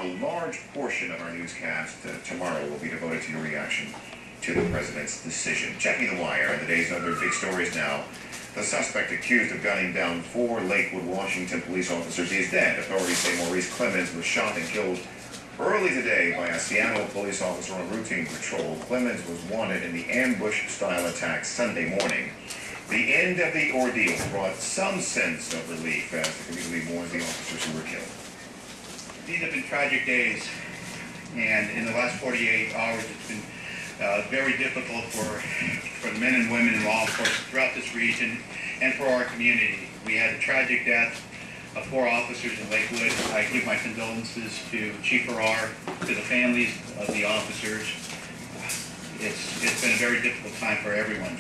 A large portion of our newscast tomorrow will be devoted to your reaction to the president's decision. Checking the wire, and the day's other big stories now. The suspect accused of gunning down 4 Lakewood, Washington police officers is dead. Authorities say Maurice Clemens was shot and killed early today by a Seattle police officer on routine patrol. Clemens was wanted in the ambush-style attack Sunday morning. The end of the ordeal brought some sense of relief as the community mourns the officers who were killed. These have been tragic days, and in the last 48 hours it's been very difficult for the men and women in law enforcement throughout this region and for our community. We had a tragic death of 4 officers in Lakewood. I give my condolences to Chief Farrar, to the families of the officers. It's been a very difficult time for everyone.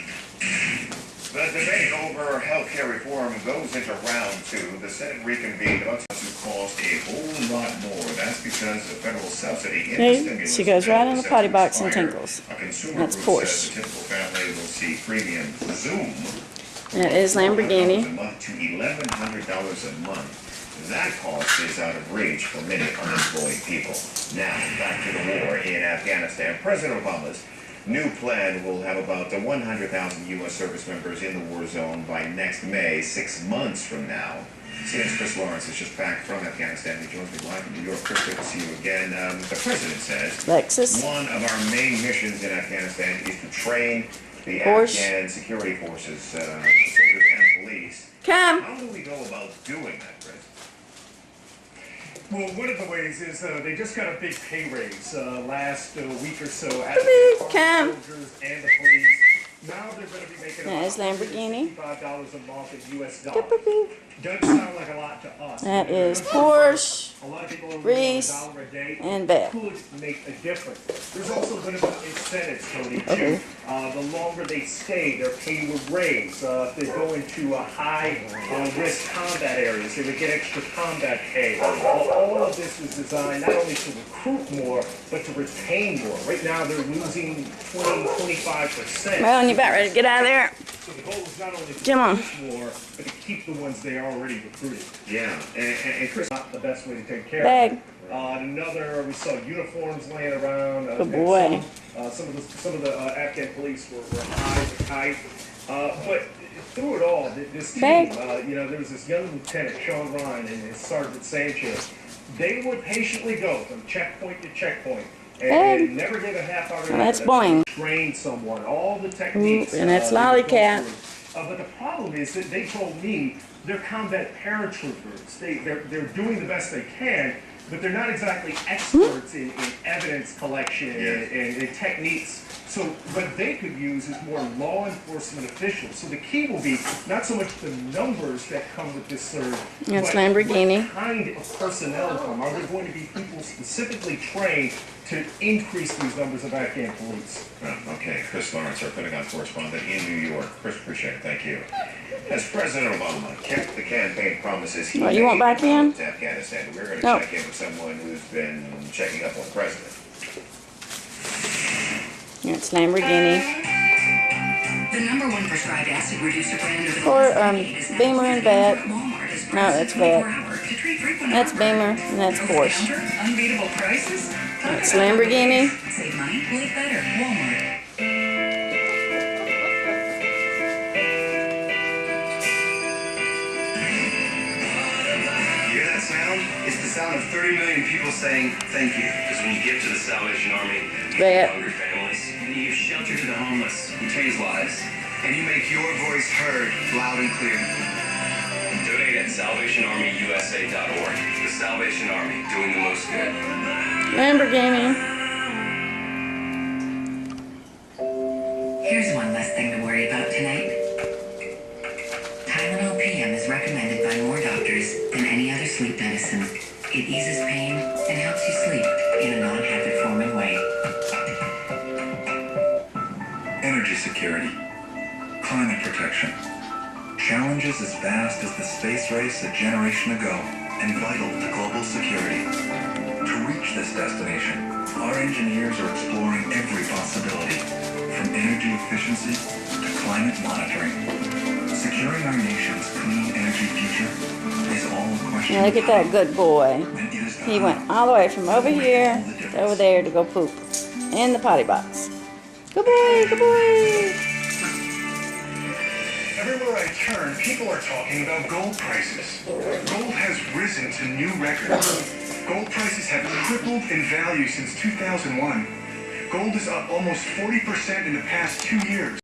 The debate over health care reform goes into round 2. The Senate reconvened about to cost a whole lot more. That's because the federal subsidy in the stimulus She goes right in the potty box and expire. tinkles. A consumer That's group Porsche. says the typical family will see premium zoom. That is Lamborghini. $100 a month to $1,100 a month. That cost is out of reach for many unemployed people. Now, back to the war in Afghanistan. President Obama's new plan will have about 100,000 U.S. service members in the war zone by next May, 6 months from now. CNN's Chris Lawrence is just back from Afghanistan. He joins me live from New York. Chris, good to see you again. The president says Lexus. one of our main missions in Afghanistan is to train the Porsche. Afghan security forces, soldiers and police. Come. How do we go about doing that, Chris? Well, one of the ways is they just got a big pay raise last week or so. Cam. Soldiers and the police. Now they're going to be making That is about Lamborghini. $55 a month in U.S. dollars. Doesn't sound like a lot to us. That is Porsche, A lot of people are Reese, $1 a day. and Beth. Could make a difference. There's also going to be incentives, Tony, too. Okay. The longer they stay, their pay would raise. If they go into high-risk combat areas, they would get extra combat pay. All of this is designed not only to recruit more, but to retain more. Right now, they're losing 20-25%. Well, you about ready to get out of there? So the goal is not only to Come on. recruit more, but to keep the ones they are already recruited. Yeah, and Chris, Not the best way to take care Bag. of them. We saw uniforms laying around. Good boy. Some of the Afghan police were high to tight. But through it all, this team, Bag. there was this young lieutenant, Sean Ryan, and his Sergeant Sanchez. They would patiently go from checkpoint to checkpoint. Bag. And never give a half-hearted Well, that's effort. Boing. Train someone, all the techniques. And that's they would go Lollycat. through. But the problem is that they told me they're combat paratroopers. They're doing the best they can, but they're not exactly experts in evidence collection and techniques. So what they could use is more law enforcement officials. So the key will be not so much the numbers that come with this surge, That's but Lamborghini. what kind of personnel come. Are there going to be people specifically trained to increase these numbers of Afghan police? Okay, Chris Lawrence, our Pentagon correspondent in New York. Chris, appreciate it. Thank you. As President Obama kept the campaign promises he Oh, you want back in? to Afghanistan, we're going to No. check in with someone who's been checking up on the president. That's Lamborghini. The #1 prescribed acid reducer brand of the Or last decade is now Beamer and Vet. available at Walmart as No, that's prices 24 Vet. hours to treat frequent That's heartburn. Beamer, and that's Over the Porsche. counter, unbeatable prices. Talk That's about Lamborghini. Save money, live better. Walmart. You hear that sound? It's the sound of 30 million people saying thank you. Because when you give to the Salvation Army, you feed Vet. hungry families, and you give shelter to the homeless, you change lives, and you make your voice heard loud and clear. Donate at SalvationArmyUSA.org. The Salvation Army, doing the most good. Lamborghini. Here's one less thing to worry about tonight. Tylenol PM is recommended by more doctors than any other sleep medicine. It eases pain and helps you sleep in a non-habit-forming way. Energy security, climate protection, challenges as vast as the space race a generation ago, and vital to global security. To reach this destination, our engineers are exploring every possibility, from energy efficiency to climate monitoring. Securing our nation's clean energy future is all a question Now look at that good boy. and it is He went all the way from over here to over there to go poop in the potty box. Good boy, good boy. Everywhere I turn, people are talking about gold prices. Gold has risen to new records. Gold prices have tripled in value since 2001. Gold is up almost 40% in the past 2 years.